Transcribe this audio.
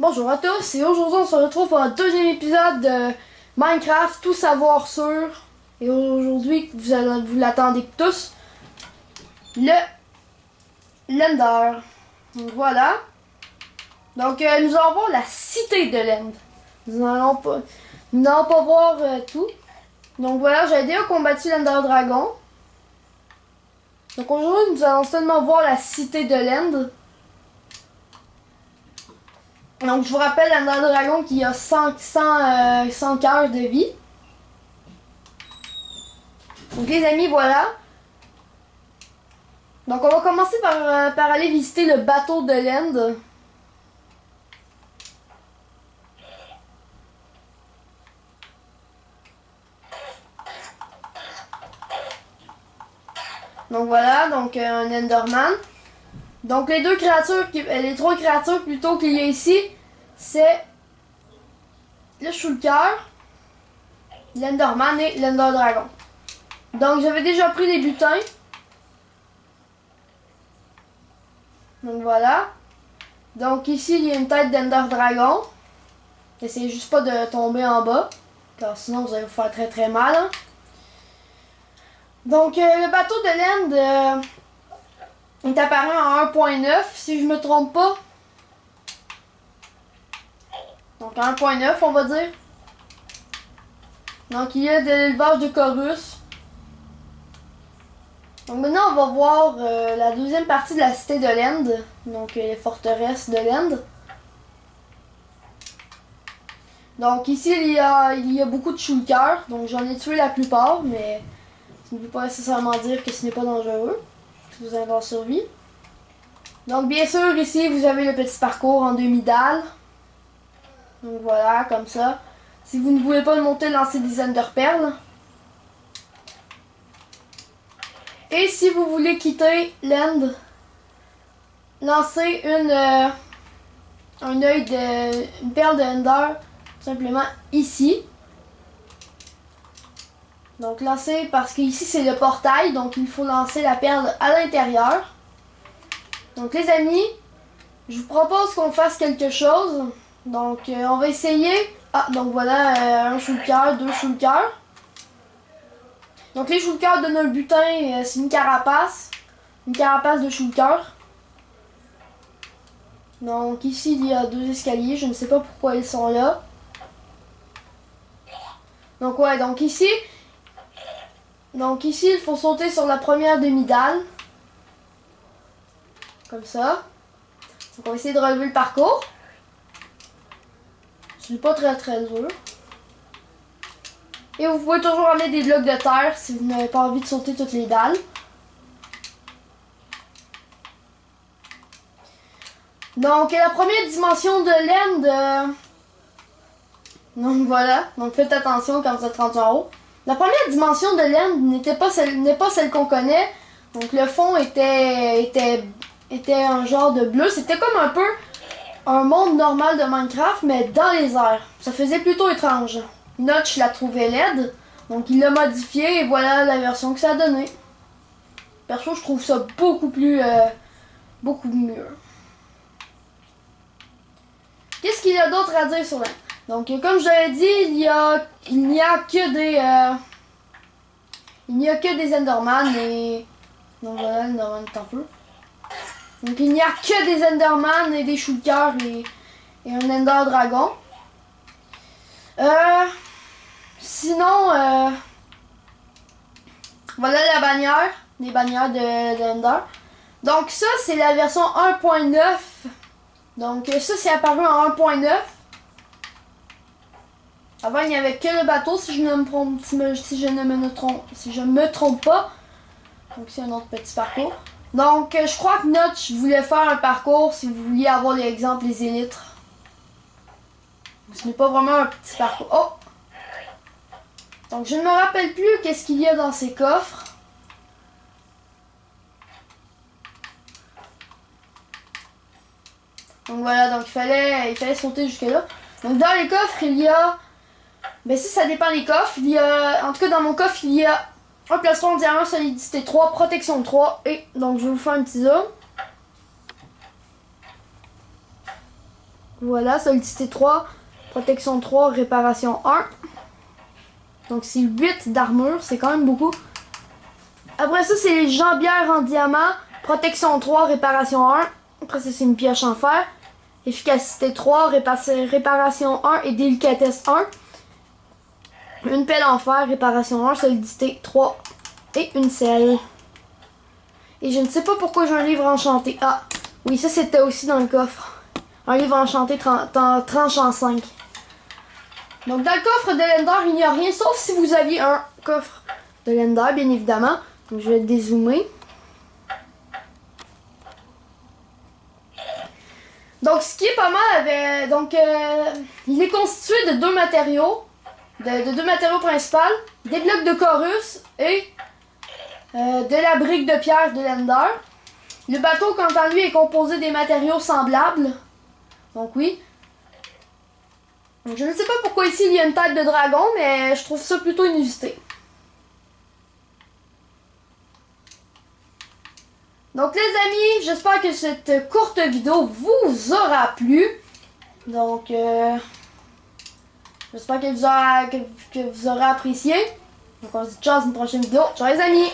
Bonjour à tous et aujourd'hui on se retrouve pour un deuxième épisode de Minecraft Tout savoir sur. Et aujourd'hui vous l'attendez tous, le l'Ender. Donc voilà. Donc nous allons voir la cité de l'End. Nous n'allons pas voir tout. Donc voilà, j'avais déjà combattu l'Ender Dragon. Donc aujourd'hui nous allons seulement voir la cité de l'End. Donc je vous rappelle l'Ender Dragon qui a 100 cœurs de vie. Donc les amis, voilà. Donc on va commencer par aller visiter le bateau de l'End. Donc voilà, donc un Enderman. Donc les trois créatures plutôt qu'il y a ici, c'est le Shulker, l'Enderman et l'Ender Dragon. Donc j'avais déjà pris les butins. Donc voilà. Donc ici il y a une tête d'Ender Dragon. Essayez juste pas de tomber en bas, car sinon vous allez vous faire très très mal. Hein. Donc le bateau de l'End est apparu en 1.9 si je me trompe pas. Donc 1.9 on va dire. Donc il y a de l'élevage de Chorus. Donc maintenant on va voir la deuxième partie de la cité de l'End. Donc les forteresses de l'End. Donc ici il y a beaucoup de shulkers. Donc j'en ai tué la plupart, mais ça ne veut pas nécessairement dire que ce n'est pas dangereux. Si vous avez en survie. Donc bien sûr ici vous avez le petit parcours en demi-dalle. Donc voilà, comme ça. Si vous ne voulez pas le monter, lancez des enderperles. Et si vous voulez quitter l'End, lancez une perle de Ender simplement ici. Donc lancez, parce qu'ici c'est le portail, donc il faut lancer la perle à l'intérieur. Donc les amis, je vous propose qu'on fasse quelque chose. Donc on va essayer. Ah, donc voilà un shulker, deux shulkers. Donc les shulkers donnent un butin, c'est une carapace. Une carapace de shulker. Donc ici il y a deux escaliers, je ne sais pas pourquoi ils sont là. Donc ouais, donc ici il faut sauter sur la première demi-dalle. Comme ça. Donc on va essayer de relever le parcours. C'est pas très très dur. Et vous pouvez toujours amener des blocs de terre si vous n'avez pas envie de sauter toutes les dalles. Donc la première dimension de l'End. Donc voilà, donc faites attention quand vous êtes rendu en haut. La première dimension de l'End n'est pas celle qu'on connaît. Donc le fond était un genre de bleu. C'était comme un peu un monde normal de Minecraft, mais dans les airs. Ça faisait plutôt étrange. Notch l'a trouvé laide, donc il l'a modifié et voilà la version que ça a donné. Perso, je trouve ça beaucoup mieux. Qu'est-ce qu'il y a d'autre à dire sur l'End? Donc comme je l'avais dit, il n'y a que des Enderman et donc voilà, l'Enderman est en feu. Donc il n'y a que des Enderman et des shulkers et un Ender Dragon. Sinon, voilà la bannière, les bannières d'Ender. Donc ça c'est la version 1.9. Donc ça c'est apparu en 1.9. Avant il n'y avait que le bateau si je ne me trompe pas. Donc c'est un autre petit parcours. Donc je crois que Notch voulait faire un parcours si vous vouliez avoir l'exemple les élytres. Ce n'est pas vraiment un petit parcours. Oh! Donc je ne me rappelle plus qu'est-ce qu'il y a dans ces coffres. Donc voilà, donc il fallait sauter jusque là. Donc dans les coffres il y a... Ben si ça dépend des coffres, il y a... En tout cas dans mon coffre il y a un plastron diamant, solidité 3, protection 3 et... Donc je vais vous faire un petit zoom. Voilà, solidité 3, protection 3, réparation 1. Donc c'est 8 d'armure, c'est quand même beaucoup. Après ça, c'est les jambières en diamant, protection 3, réparation 1. Après ça, c'est une pioche en fer. Efficacité 3, réparation 1 et délicatesse 1. Une pelle en fer, réparation 1, solidité 3 et une selle. Et je ne sais pas pourquoi j'ai un livre enchanté. Ah, oui, ça c'était aussi dans le coffre. Un livre enchanté tranche en 5. Donc dans le coffre de l'Ender, il n'y a rien, sauf si vous aviez un coffre de l'Ender, bien évidemment. Donc je vais dézoomer. Donc ce qui est pas mal, donc il est constitué de deux matériaux. De deux matériaux principaux. Des blocs de chorus et de la brique de pierre de l'Ender. Le bateau, quant à lui, est composé des matériaux semblables. Donc oui. Donc, je ne sais pas pourquoi ici il y a une tête de dragon, mais je trouve ça plutôt inusité. Donc les amis, j'espère que cette courte vidéo vous aura plu. Donc j'espère que vous aurez apprécié. Donc on se dit ciao dans une prochaine vidéo. Ciao les amis!